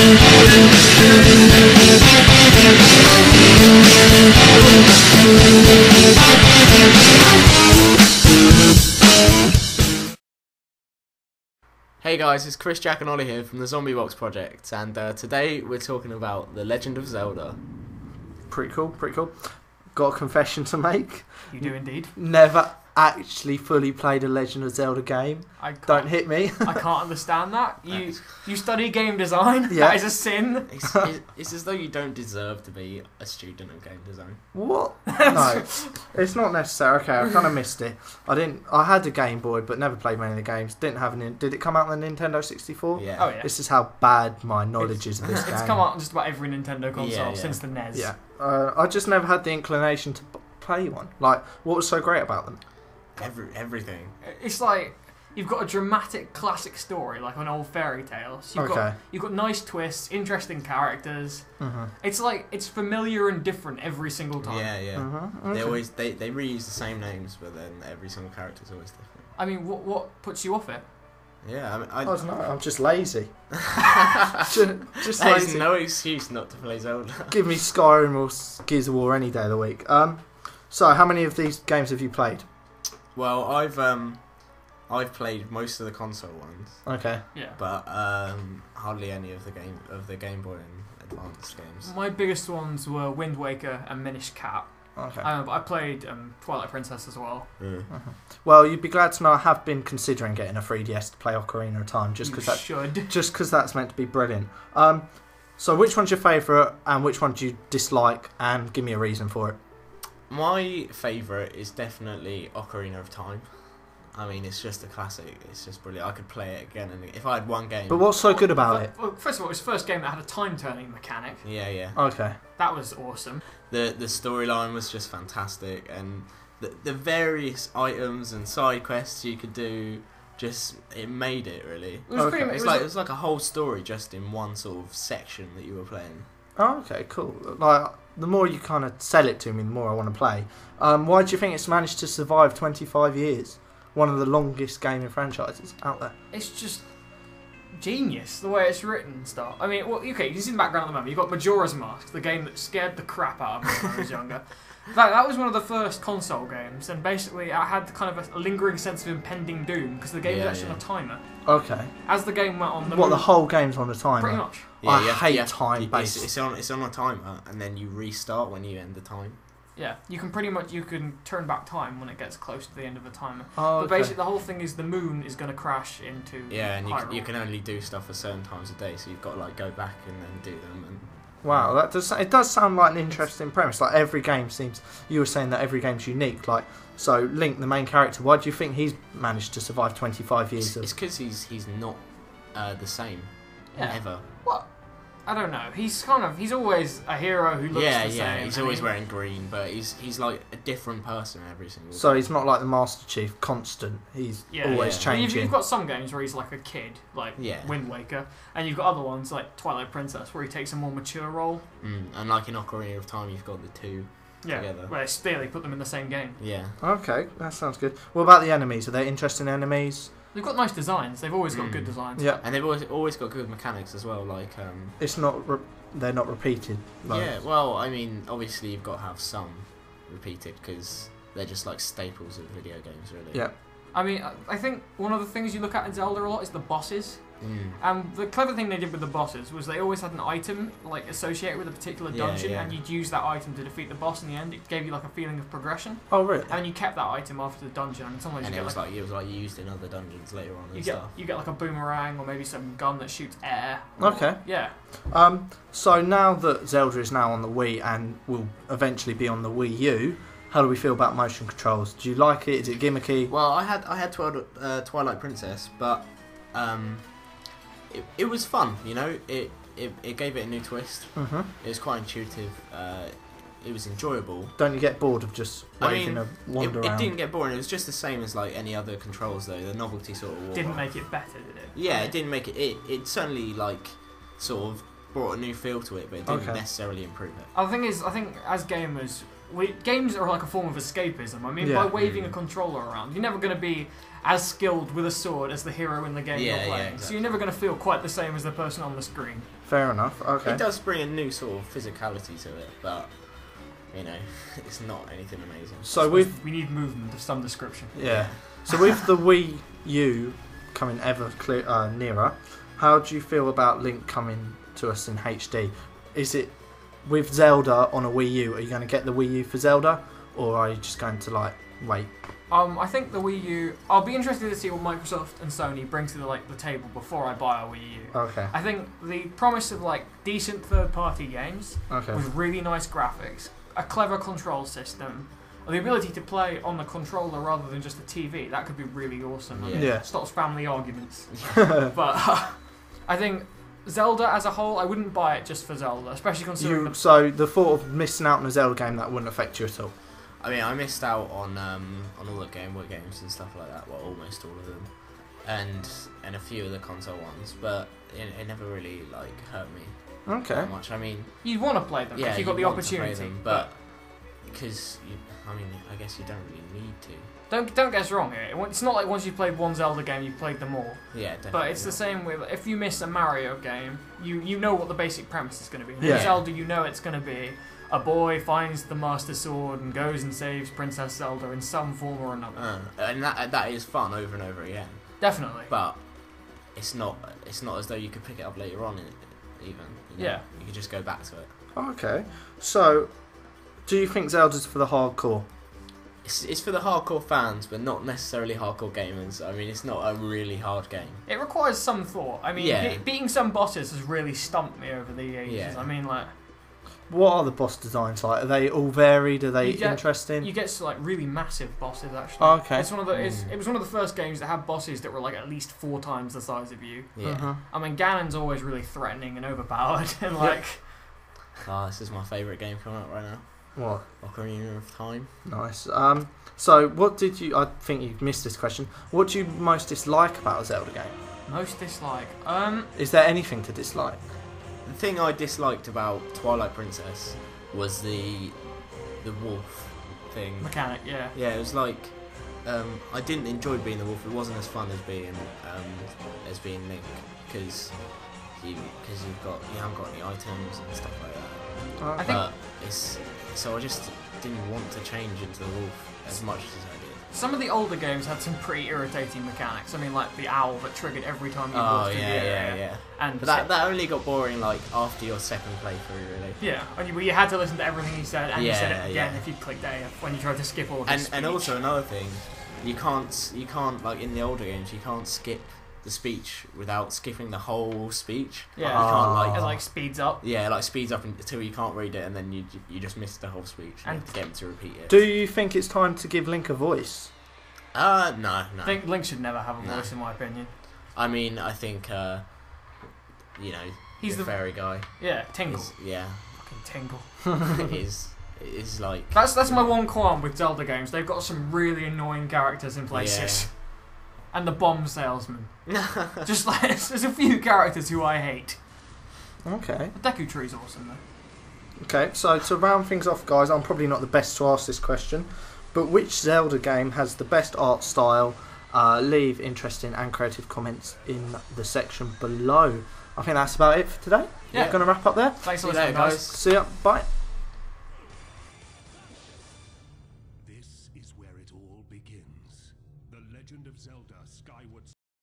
Hey guys, it's Chris, Jack and Ollie here from the Zombie Box Project, and today we're talking about The Legend of Zelda. Pretty cool, pretty cool. Got a confession to make. You do indeed. Never actually fully played a Legend of Zelda game. Don't hit me. I can't understand that. You study game design? Yeah. That is a sin. It's as though you don't deserve to be a student of game design. What? No, it's not necessary. Okay, I kind of missed it. I had a Game Boy, but never played many of the games. Did it come out on the Nintendo 64? Yeah. Oh yeah. This is how bad my knowledge is of this game. It's come out on just about every Nintendo console Yeah. since the NES. Yeah. I just never had the inclination to play one. Like, what was so great about them? Everything. It's like you've got a dramatic classic story, like an old fairy tale. So you've got nice twists, interesting characters. Mm-hmm. It's like it's familiar and different every single time. Yeah. Mm-hmm. They always they reuse the same names, but then every single character is always different. I mean, what puts you off it? Yeah, I mean, I don't know. I'm just lazy. just There's lazy. no excuse not to play Zelda. Give me Skyrim or Gears of War any day of the week. So how many of these games have you played? Well, I've played most of the console ones. Okay. Yeah. But hardly any of the Game Boy and Advance games. My biggest ones were Wind Waker and Minish Cap. Okay. But I played Twilight Princess as well. Mm. Uh-huh. Well, you'd be glad to know I have been considering getting a 3DS to play Ocarina of Time, just because that's meant to be brilliant. So which one's your favourite, and which one do you dislike, and give me a reason for it. My favourite is definitely Ocarina of Time. I mean, it's just a classic. It's just brilliant. I could play it again and again. If I had one game. But what's so good about it? Well, first of all, it was the first game that had a time-turning mechanic. Yeah. Okay. That was awesome. The storyline was just fantastic, and the various items and side quests you could do, it made it really. It was Okay. It was like a whole story just in one sort of section that you were playing. Oh, okay, cool. Like, the more you kind of sell it to me, the more I want to play. Why do you think it's managed to survive 25 years? One of the longest gaming franchises out there. It's just genius, the way it's written and stuff. I mean, well, okay, you see the background at the moment. You've got Majora's Mask, the game that scared the crap out of me when I was younger. That was one of the first console games, and basically I had kind of a lingering sense of impending doom, because the game was actually on a timer. Okay. As the game went on... The whole game's on a timer? Pretty much. Yeah, I hate time-based. It's on a timer, and then you restart when you end the time. Yeah, you can turn back time when it gets close to the end of the timer. Oh, But basically the whole thing is the moon is going to crash into and Hyrule. you can only do stuff at certain times a day, so you've got to like go back and then do them. And Wow, it does sound like an interesting premise. Like every game seems, you were saying that every game's unique. Like, so Link, the main character, why do you think he's managed to survive 25 years? It's because he's not the same ever. What? I don't know. He's always a hero who looks the same. Yeah. He's always wearing green, but he's like a different person every single. So day. he's not like the Master Chief, constant. He's always changing. You've got some games where he's like a kid, like Wind Waker, and you've got other ones like Twilight Princess, where he takes a more mature role. And like in Ocarina of Time, you've got the two together. Where they put them in the same game. Yeah. Okay, that sounds good. What about the enemies? Are they interesting enemies? They've got nice designs. They've always got good designs. Yeah, and they've always got good mechanics as well. Like it's not they're not repeated. Yeah, well, I mean, obviously you've got to have some repeated because they're just like staples of video games, really. Yeah. I mean, I think one of the things you look at in Zelda a lot is the bosses. And the clever thing they did with the bosses was they always had an item like associated with a particular dungeon, and you'd use that item to defeat the boss in the end. It gave you like a feeling of progression. Oh, really? And you kept that item after the dungeon, and sometimes it was like used in other dungeons later on. You get like a boomerang or maybe some gun that shoots air. Okay. Yeah. So now that Zelda is now on the Wii and will eventually be on the Wii U, how do we feel about motion controls? Do you like it? Is it gimmicky? Well, I had Twilight Princess, but it was fun. You know, it gave it a new twist. Mm-hmm. It was quite intuitive. It was enjoyable. Don't you get bored of just waving a wander around? It didn't get boring. It was just the same as like any other controls, though. The novelty sort of wore didn't off. make it better, did it? Yeah, it didn't make it. It certainly like sort of brought a new feel to it, but it didn't necessarily improve it. The thing is, I think as gamers, games are like a form of escapism. I mean, Yeah. by waving a controller around, you're never going to be as skilled with a sword as the hero in the game you're playing. Exactly. So you're never going to feel quite the same as the person on the screen. Fair enough. Okay. It does bring a new sort of physicality to it, but you know, it's not anything amazing. So we need movement of some description. Yeah. So with the Wii U coming ever nearer, how do you feel about Link coming to us in HD? Is it with Zelda on a Wii U? Are you going to get the Wii U for Zelda, or are you just going to like wait? I think the Wii U. I'll be interested to see what Microsoft and Sony bring to the table before I buy a Wii U. Okay. I think the promise of decent third-party games with really nice graphics, a clever control system, the ability to play on the controller rather than just a TV, that could be really awesome. Yeah. Stops family arguments. But I think Zelda as a whole, I wouldn't buy it just for Zelda, especially considering So the thought of missing out on a Zelda game, that wouldn't affect you at all? I mean, I missed out on all the Game Boy games and stuff like that. Well, almost all of them, and a few of the console ones, but it never really hurt me that much. I mean, you'd want to play them if you got the opportunity, them, but because I guess you don't really need to. Don't get us wrong here. It's not like once you've played one Zelda game, you've played them all. Yeah, definitely. But it's the same with if you miss a Mario game, you know what the basic premise is going to be. Yeah. In Zelda, you know it's going to be a boy finds the Master Sword and goes and saves Princess Zelda in some form or another. And that is fun over and over again. Definitely. But it's not as though you could pick it up later on even. You know? Yeah. You could just go back to it. Okay. So, do you think Zelda's for the hardcore? It's for the hardcore fans, but not necessarily hardcore gamers. I mean, it's not a really hard game. It requires some thought. I mean, beating some bosses has really stumped me over the ages. Yeah. I mean, what are the boss designs like? Are they all varied? Are they interesting? You get to really massive bosses actually. Okay. It's one of the. It was one of the first games that had bosses that were at least 4 times the size of you. Yeah. I mean, Ganon's always really threatening and overpowered, and this is my favourite game coming up right now. What? Ocarina of Time. Nice. So what did you? I think you missed this question. What do you most dislike about a Zelda game? Most dislike. Is there anything to dislike? The thing I disliked about Twilight Princess was the wolf thing. Mechanic, yeah. Yeah, it was I didn't enjoy being the wolf. It wasn't as fun as being Link because you haven't got any items and stuff like that. I think so I just didn't want to change into the wolf as much as I did. Some of the older games had some pretty irritating mechanics. I mean, like the owl that triggered every time you walked through the area. And but that only got boring after your second playthrough, really. Yeah, and you had to listen to everything he said, and you said it again if you clicked A when you tried to skip all of his speech. And also another thing, you can't in the older games you can't skip the speech without skipping the whole speech. Yeah, you can't it speeds up. Yeah, speeds up until you can't read it, and then you just miss the whole speech. And you have to get him to repeat it. Do you think it's time to give Link a voice? No. I think Link should never have a voice, in my opinion. I mean, I think he's the fairy guy. Yeah, Tingle. Fucking Tingle. It is like that's my one qualm with Zelda games. They've got some really annoying characters in places. Yeah. And the bomb salesman. Just there's a few characters who I hate. Okay. The Deku Tree's awesome though. Okay, so to round things off, guys, I'm probably not the best to ask this question, but which Zelda game has the best art style? Leave interesting and creative comments in the section below. I think that's about it for today. Yeah. We're going to wrap up there. Thanks for listening, guys. See ya. Bye.